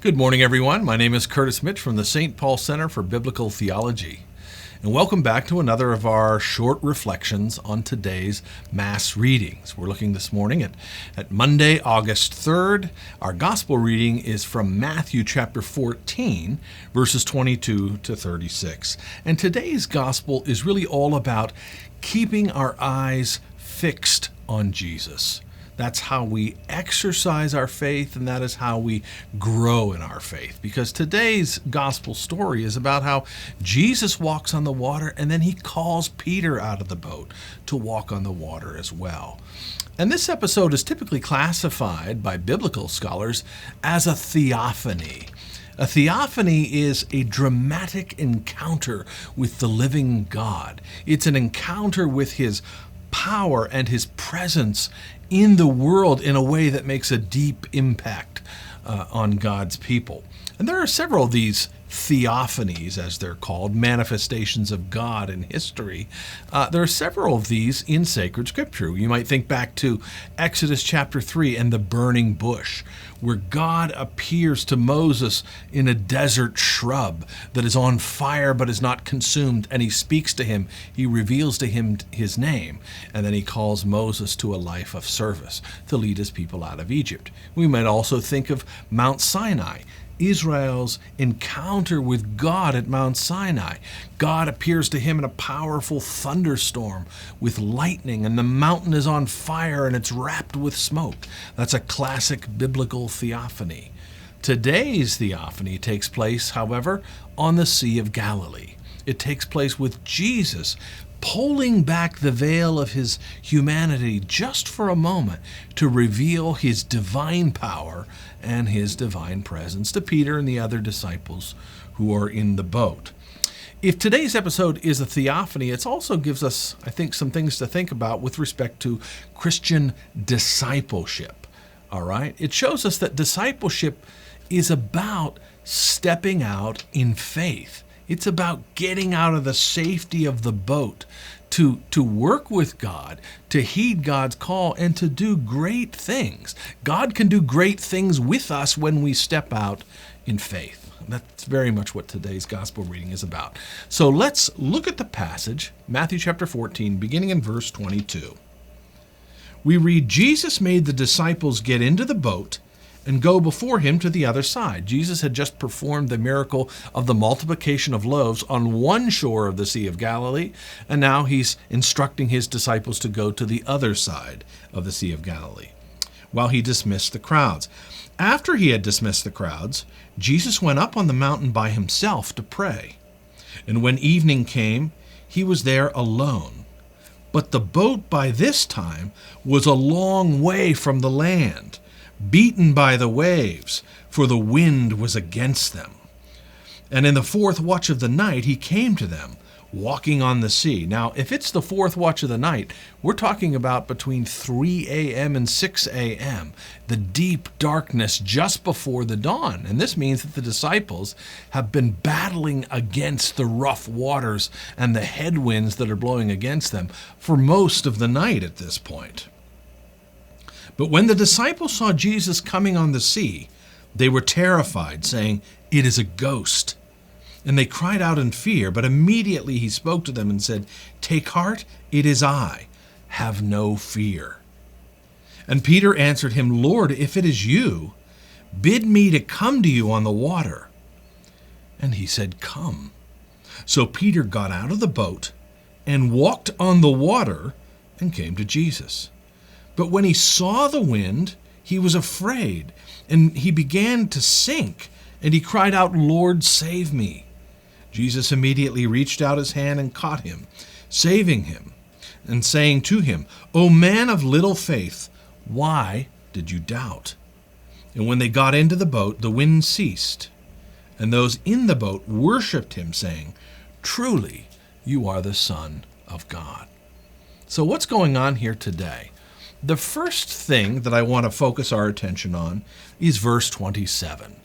Good morning, everyone. My name is Curtis Mitch from the St. Paul Center for Biblical Theology. And welcome back to another of our short reflections on today's Mass readings. We're looking this morning at Monday, August 3rd. Our Gospel reading is from Matthew chapter 14, verses 22 to 36. And today's Gospel is really all about keeping our eyes fixed on Jesus. That's how we exercise our faith, and that is how we grow in our faith. Because today's gospel story is about how Jesus walks on the water, and then he calls Peter out of the boat to walk on the water as well. And this episode is typically classified by biblical scholars as a theophany. A theophany is a dramatic encounter with the living God. It's an encounter with his power and his presence in the world in a way that makes a deep impact on God's people. And there are several of these theophanies, as they're called, manifestations of God in history. There are several of these in sacred scripture. You might think back to Exodus chapter 3 and the burning bush, where God appears to Moses in a desert shrub that is on fire but is not consumed, and he speaks to him. He reveals to him his name, and then he calls Moses to a life of service to lead his people out of Egypt. We might also think of Mount Sinai, Israel's encounter with God at Mount Sinai. God appears to him in a powerful thunderstorm with lightning, and the mountain is on fire and it's wrapped with smoke. That's a classic biblical theophany. Today's theophany takes place, however, on the Sea of Galilee. It takes place with Jesus pulling back the veil of his humanity just for a moment to reveal his divine power and his divine presence to Peter and the other disciples who are in the boat. If today's episode is a theophany, it also gives us, I think, some things to think about with respect to Christian discipleship. All right? It shows us that discipleship is about stepping out in faith. It's about getting out of the safety of the boat to work with God, to heed God's call, and to do great things. God can do great things with us when we step out in faith. That's very much what today's gospel reading is about. So let's look at the passage, Matthew chapter 14, beginning in verse 22. We read, Jesus made the disciples get into the boat and go before him to the other side. Jesus had just performed the miracle of the multiplication of loaves on one shore of the Sea of Galilee, and now he's instructing his disciples to go to the other side of the Sea of Galilee, while he dismissed the crowds. After he had dismissed the crowds, Jesus went up on the mountain by himself to pray. And when evening came, he was there alone. But the boat by this time was a long way from the land, beaten by the waves, for the wind was against them. And in the fourth watch of the night he came to them, walking on the sea. Now, if it's the fourth watch of the night, we're talking about between 3 a.m. and 6 a.m., the deep darkness just before the dawn. And this means that the disciples have been battling against the rough waters and the headwinds that are blowing against them for most of the night at this point. But when the disciples saw Jesus coming on the sea, they were terrified, saying, "It is a ghost." And they cried out in fear, but immediately he spoke to them and said, "Take heart, it is I. Have no fear." And Peter answered him, "Lord, if it is you, bid me to come to you on the water." And he said, "Come." So Peter got out of the boat and walked on the water and came to Jesus. But when he saw the wind, he was afraid, and he began to sink, and he cried out, "Lord, save me." Jesus immediately reached out his hand and caught him, saving him, and saying to him, "O man of little faith, why did you doubt?" And when they got into the boat, the wind ceased, and those in the boat worshipped him, saying, "Truly, you are the Son of God." So what's going on here today? The first thing that I want to focus our attention on is verse 27.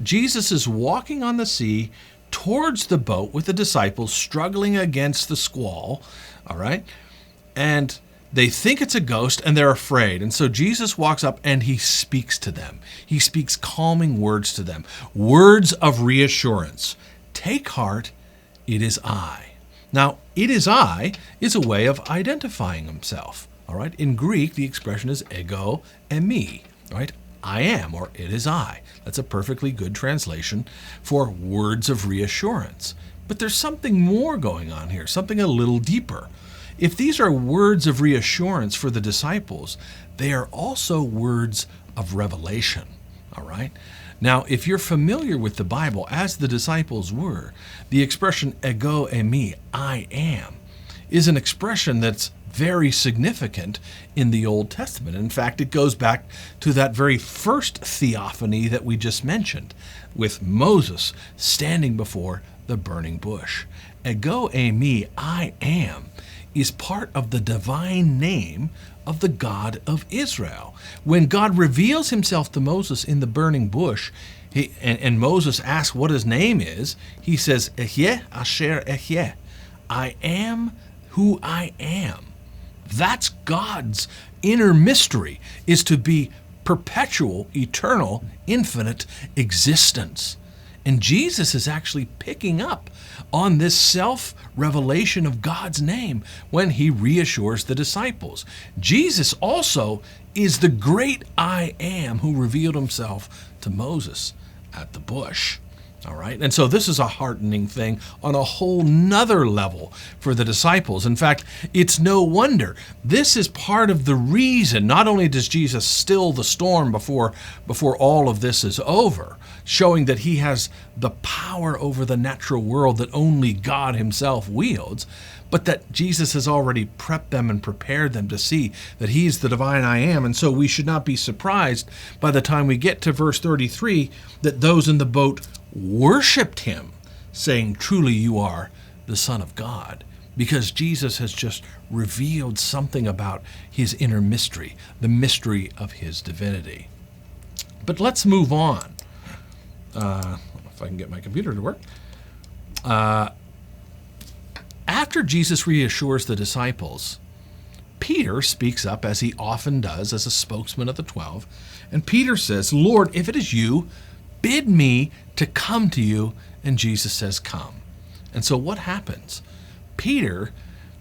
Jesus is walking on the sea towards the boat with the disciples struggling against the squall, all right? And They think it's a ghost and they're afraid. And so Jesus walks up and he speaks to them. He speaks calming words to them, words of reassurance. Take heart, it is I. Now, it is I is a way of identifying himself. All right. In Greek, the expression is ego eimi. Right. I am, or it is I. That's a perfectly good translation for words of reassurance. But there's something more going on here, something a little deeper. If these are words of reassurance for the disciples, they are also words of revelation. All right. Now, if you're familiar with the Bible, as the disciples were, the expression ego eimi, I am, is an expression that's very significant in the Old Testament. In fact, it goes back to that very first theophany that we just mentioned, with Moses standing before the burning bush. Ego eimi, I am, is part of the divine name of the God of Israel. When God reveals himself to Moses in the burning bush, and Moses asks what his name is, he says, Ehyeh asher ehyeh, I am who I am. That's God's inner mystery, is to be perpetual, eternal, infinite existence. And Jesus is actually picking up on this self-revelation of God's name when he reassures the disciples. Jesus also is the great I am who revealed himself to Moses at the bush. All right. And so this is a heartening thing on a whole nother level for the disciples. In fact, it's no wonder. This is part of the reason. Not only does Jesus still the storm before all of this is over, showing that he has the power over the natural world that only God himself wields, but that Jesus has already prepped them and prepared them to see that he's the divine I am. And so we should not be surprised by the time we get to verse 33 that those in the boat worshipped him, saying, truly you are the Son of God, because Jesus has just revealed something about his inner mystery, the mystery of his divinity. But let's move on. If I can get my computer to work. After Jesus reassures the disciples, Peter speaks up, as he often does as a spokesman of the 12, and Peter says, Lord, if it is you, bid me to come to you. And Jesus says, come. And so what happens? Peter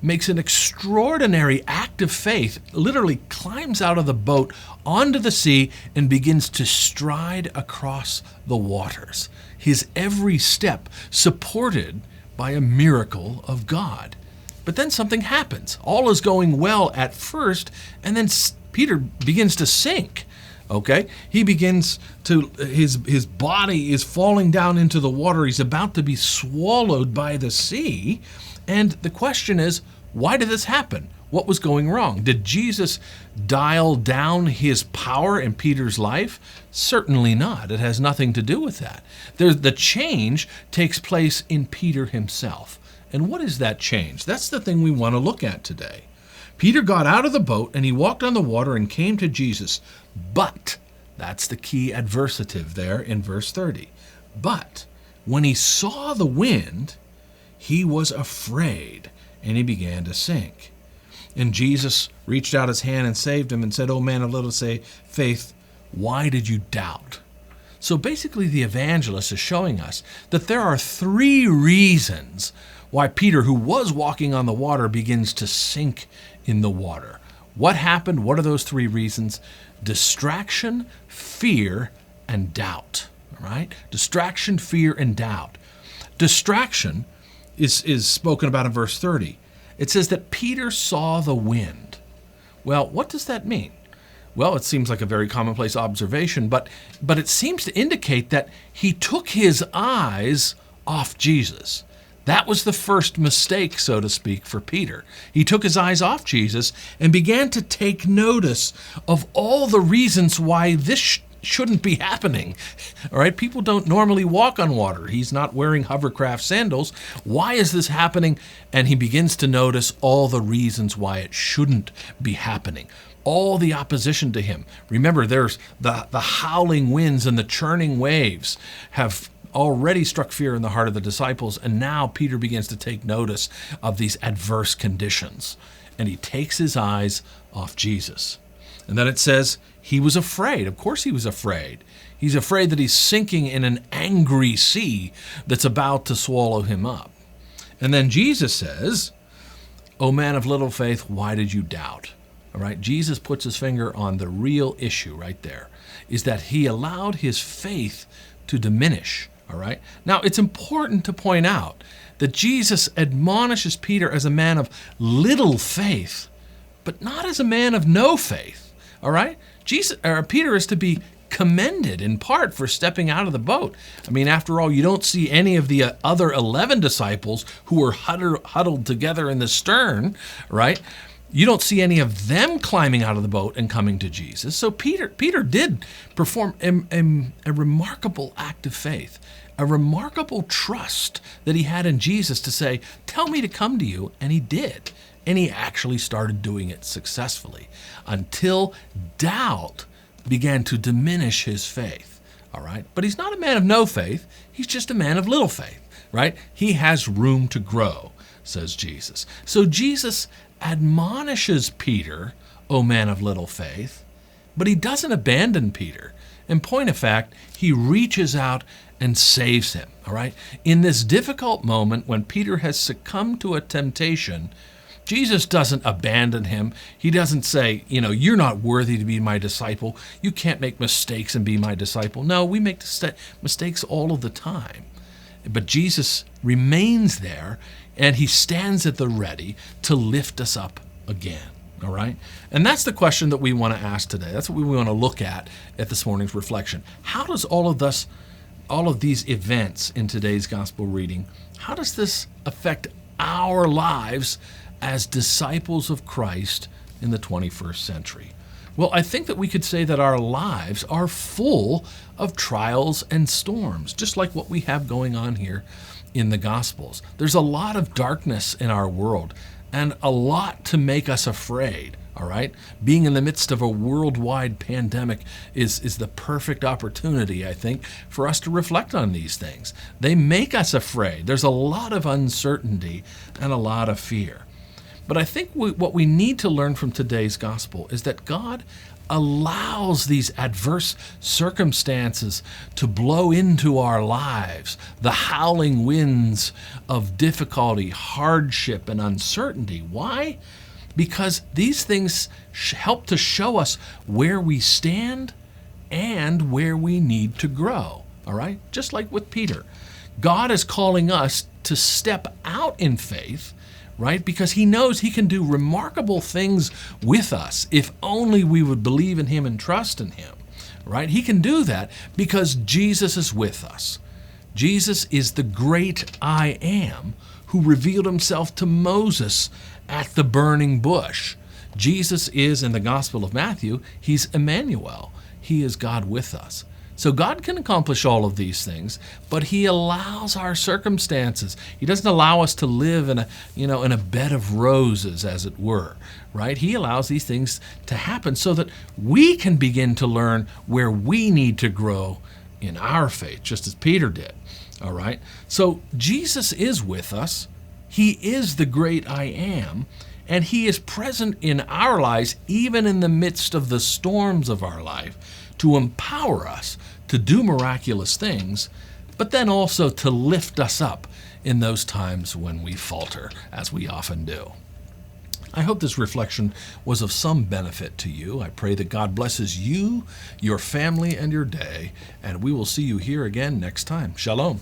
makes an extraordinary act of faith, literally climbs out of the boat onto the sea and begins to stride across the waters. His every step supported by a miracle of God. But then something happens. All is going well at first, and then Peter begins to sink. Okay, he begins to, his body is falling down into the water. He's about to be swallowed by the sea. And the question is, why did this happen? What was going wrong? Did Jesus dial down his power in Peter's life? Certainly not. It has nothing to do with that. The change takes place in Peter himself. And what is that change? That's the thing we want to look at today. Peter got out of the boat and he walked on the water and came to Jesus. But, that's the key adversative there in verse 30. But, when he saw the wind, he was afraid and he began to sink. And Jesus reached out his hand and saved him and said, "O man of little faith, why did you doubt?" So basically the evangelist is showing us that there are three reasons why Peter, who was walking on the water, begins to sink in the water. What happened? What are those three reasons? Distraction, fear, and doubt. All right? Distraction, fear, and doubt. Distraction is spoken about in verse 30. It says that Peter saw the wind. Well, what does that mean? Well, it seems like a very commonplace observation, but it seems to indicate that he took his eyes off Jesus. That was the first mistake, so to speak, for Peter. He took his eyes off Jesus and began to take notice of all the reasons why this shouldn't be happening. All right, people don't normally walk on water. He's not wearing hovercraft sandals. Why is this happening? And he begins to notice all the reasons why it shouldn't be happening. All the opposition to him. Remember, there's the howling winds and the churning waves have already struck fear in the heart of the disciples, and now Peter begins to take notice of these adverse conditions. and he takes his eyes off Jesus. And then it says he was afraid. Of course he was afraid. He's afraid that he's sinking in an angry sea that's about to swallow him up. And then Jesus says, "O man of little faith, why did you doubt?" All right, Jesus puts his finger on the real issue right there, is that he allowed his faith to diminish. All right. Now, it's important to point out that Jesus admonishes Peter as a man of little faith, but not as a man of no faith. All right. Peter is to be commended in part for stepping out of the boat. I mean, after all, you don't see any of the other 11 disciples who were huddled together in the stern, right? You don't see any of them climbing out of the boat and coming to Jesus. So Peter did perform a remarkable act of faith, a remarkable trust that he had in Jesus to say, "Tell me to come to you," and he did. And he actually started doing it successfully until doubt began to diminish his faith. All right? But he's not a man of no faith. He's just a man of little faith, right? He has room to grow, says Jesus. So Jesus admonishes Peter, "O man of little faith," but he doesn't abandon Peter. In point of fact, he reaches out and saves him. All right? In this difficult moment when Peter has succumbed to a temptation, Jesus doesn't abandon him. He doesn't say, "You're not worthy to be my disciple. You can't make mistakes and be my disciple." No, we make mistakes all of the time. But Jesus remains there, and he stands at the ready to lift us up again. All right? And that's the question that we want to ask today. That's what we want to look at this morning's reflection. How does all of these events in today's gospel reading, how does this affect our lives as disciples of Christ in the 21st century? Well, I think that we could say that our lives are full of trials and storms, just like what we have going on here in the Gospels. There's a lot of darkness in our world and a lot to make us afraid, all right? Being in the midst of a worldwide pandemic is the perfect opportunity, I think, for us to reflect on these things. They make us afraid. There's a lot of uncertainty and a lot of fear. But I think what we need to learn from today's gospel is that God allows these adverse circumstances to blow into our lives, the howling winds of difficulty, hardship, and uncertainty. Why? Because these things help to show us where we stand and where we need to grow. All right? Just like with Peter. God is calling us to step out in faith, right? Because he knows he can do remarkable things with us if only we would believe in him and trust in him, right? He can do that because Jesus is with us. Jesus is the great I am who revealed himself to Moses at the burning bush. Jesus is, in the Gospel of Matthew, he's Emmanuel. He is God with us. So God can accomplish all of these things, but he allows our circumstances. He doesn't allow us to live in a bed of roses, as it were, right? He allows these things to happen so that we can begin to learn where we need to grow in our faith, just as Peter did, all right? So Jesus is with us. He is the great I am, and he is present in our lives, even in the midst of the storms of our life, to empower us to do miraculous things, but then also to lift us up in those times when we falter, as we often do. I hope this reflection was of some benefit to you. I pray that God blesses you, your family, and your day, and we will see you here again next time. Shalom.